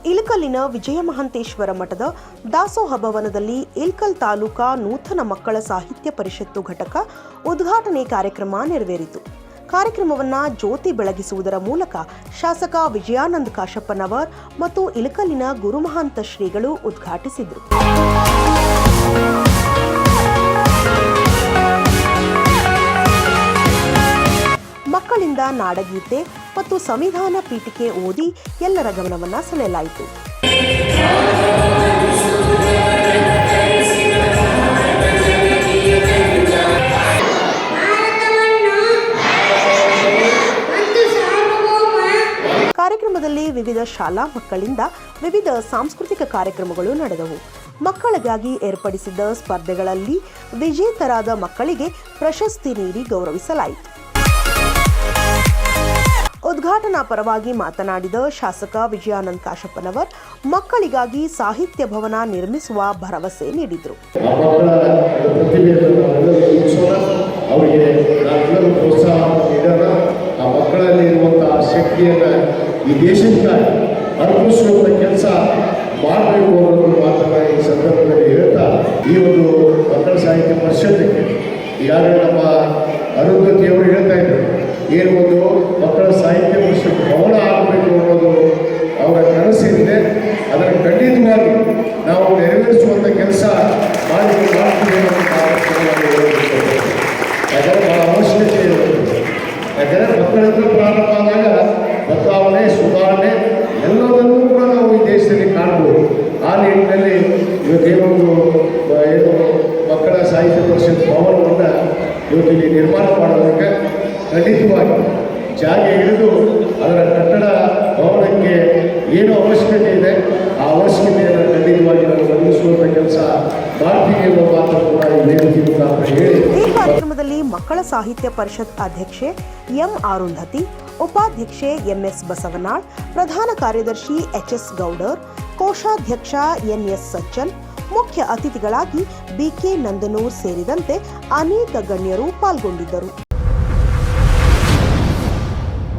ಇಳಕಲ್ಲಿನ ವಿಜಯ ಮಹಾಂತೇಶ್ವರ ಮಠದ ದಾಸೋಹ ಭವನದಲ್ಲಿ ಇಳಕಲ್ ತಾಲೂಕಾ ನೂತನ ಮಕ್ಕಳ ಸಾಹಿತ್ಯ ಪರಿಷತ್ತು ಘಟಕ ಉದ್ಘಾಟನೆ ಕಾರ್ಯಕ್ರಮ ನೆರವೇರಿತು. ಕಾರ್ಯಕ್ರಮವನ್ನು ಜ್ಯೋತಿ ಬೆಳಗಿಸುವುದರ ಮೂಲಕ ಶಾಸಕ ವಿಜಯಾನಂದ ಕಾಶಪ್ಪನವರ್ ಮತ್ತು ಇಳಕಲ್ಲಿನ ಗುರುಮಹಾಂತ ಶ್ರೀಗಳು ಉದ್ಘಾಟಿಸಿದರು. ಮಕ್ಕಳಿಂದ ನಾಡಗೀತೆ ಮತ್ತು ಸಂವಿಧಾನ ಪೀಠಿಕೆ ಓದಿ ಎಲ್ಲರ ಗಮನವನ್ನು ಸೆಳೆಯಲಾಯಿತು. ಕಾರ್ಯಕ್ರಮದಲ್ಲಿ ವಿವಿಧ ಶಾಲಾ ಮಕ್ಕಳಿಂದ ವಿವಿಧ ಸಾಂಸ್ಕೃತಿಕ ಕಾರ್ಯಕ್ರಮಗಳು ನಡೆದವು. ಮಕ್ಕಳಿಗಾಗಿ ಏರ್ಪಡಿಸಿದ್ದ ಸ್ಪರ್ಧೆಗಳಲ್ಲಿ ವಿಜೇತರಾದ ಮಕ್ಕಳಿಗೆ ಪ್ರಶಸ್ತಿ ನೀಡಿ ಗೌರವಿಸಲಾಯಿತು. ಉದ್ಘಾಟನಾ ಪರವಾಗಿ ಮಾತನಾಡಿದ ಶಾಸಕ ವಿಜಯಾನಂದ ಕಾಶಪ್ಪನವರ್ ಮಕ್ಕಳಿಗಾಗಿ ಸಾಹಿತ್ಯ ಭವನ ನಿರ್ಮಿಸುವ ಭರವಸೆ ನೀಡಿದರು. ಮಕ್ಕಳಲ್ಲಿ ಇರುವಂತಹ ಶಕ್ತಿಯನ್ನು ಈ ದೇಶಕ್ಕಾಗಿ ಅರ್ಪಿಸುವಂತ ಕೆಲಸ ಮಾಡಬೇಕು ಅನ್ನೋದು ಮಾತನ್ನ ಈ ಸಂದರ್ಭದಲ್ಲಿ ಹೇಳ್ತಾ, ಈ ಒಂದು ಮಕ್ಕಳ ಸಾಹಿತ್ಯ ಪರಿಷತ್ತಿಗೆ ಈಗಾಗಲೇ ನಮ್ಮ ಅರುಂಧತಿಯವರು ಹೇಳ್ತಾ ಇದ್ರು, ಏನು ಒಂದು ಮಕ್ಕಳ ಸಾಹಿತ್ಯ ಪರಿಷತ್ ಭವನ ಆಗಬೇಕು ಅನ್ನೋದು ಅವರ ಕನಸಿದೆ. ಅದನ್ನು ಖಂಡಿತವಾಗಿ ನಾವು ನೆರವೇರಿಸುವಂಥ ಕೆಲಸ ಮಾಡ್ತೀವಿ ಯಾಕಂದರೆ ಬಹಳ ಅವಶ್ಯಕತೆ ಇರುತ್ತೆ. ಯಾಕಂದರೆ ಮಕ್ಕಳಿಂದ ಪ್ರಾರಂಭ ಆದಾಗ ಬದಲಾವಣೆ, ಸುಧಾರಣೆ ಎಲ್ಲದನ್ನೂ ಕೂಡ ನಾವು ಈ ದೇಶದಲ್ಲಿ ಕಾಣ್ಬೋದು. ಆ ನಿಟ್ಟಿನಲ್ಲಿ ಇವತ್ತೇನೊಂದು ಏನು ಮಕ್ಕಳ ಸಾಹಿತ್ಯ ಪರಿಷತ್ ಭವನವನ್ನು ಇವತ್ತಿಲ್ಲಿ ನಿರ್ಮಾಣ ಮಾಡೋದಕ್ಕೆ ಖಂಡಿತವಾಗಿ ಜಾಗ ಹಿಡಿದು ಅದರ ಕಟ್ಟಡ ಭವನಕ್ಕೆ ಏನು ಅವಶ್ಯಕತೆ ಇದೆ ಆ ಅವಶ್ಯಕತೆಯನ್ನು ಖಂಡಿತವಾಗಿ ನಾವು ಒದಗಿಸುವಂಥ ಕೆಲಸ ಮಾಡ್ತೀವಿ ಎಂಬ ಮಾತನ್ನು ಕೂಡ ಈ ಕಾರ್ಯಕ್ರಮದಲ್ಲಿ ಮಕ್ಕಳ ಸಾಹಿತ್ಯ ಪರಿಷತ್ ಅಧ್ಯಕ್ಷೆ ಎಂ ಅರುಂಧತಿ, ಉಪಾಧ್ಯಕ್ಷೆ ಎಂಎಸ್ ಬಸವನಾಳ್, ಪ್ರಧಾನ ಕಾರ್ಯದರ್ಶಿ ಎಚ್ಎಸ್ ಗೌಡರ್, ಕೋಶಾಧ್ಯಕ್ಷ ಎನ್ಎಸ್ ಸಜ್ಜನ್, ಮುಖ್ಯ ಅತಿಥಿಗಳಾಗಿ ಬಿಕೆ ನಂದನೂರ್ ಸೇರಿದಂತೆ ಅನೇಕ ಗಣ್ಯರು ಪಾಲ್ಗೊಂಡಿದ್ದರು.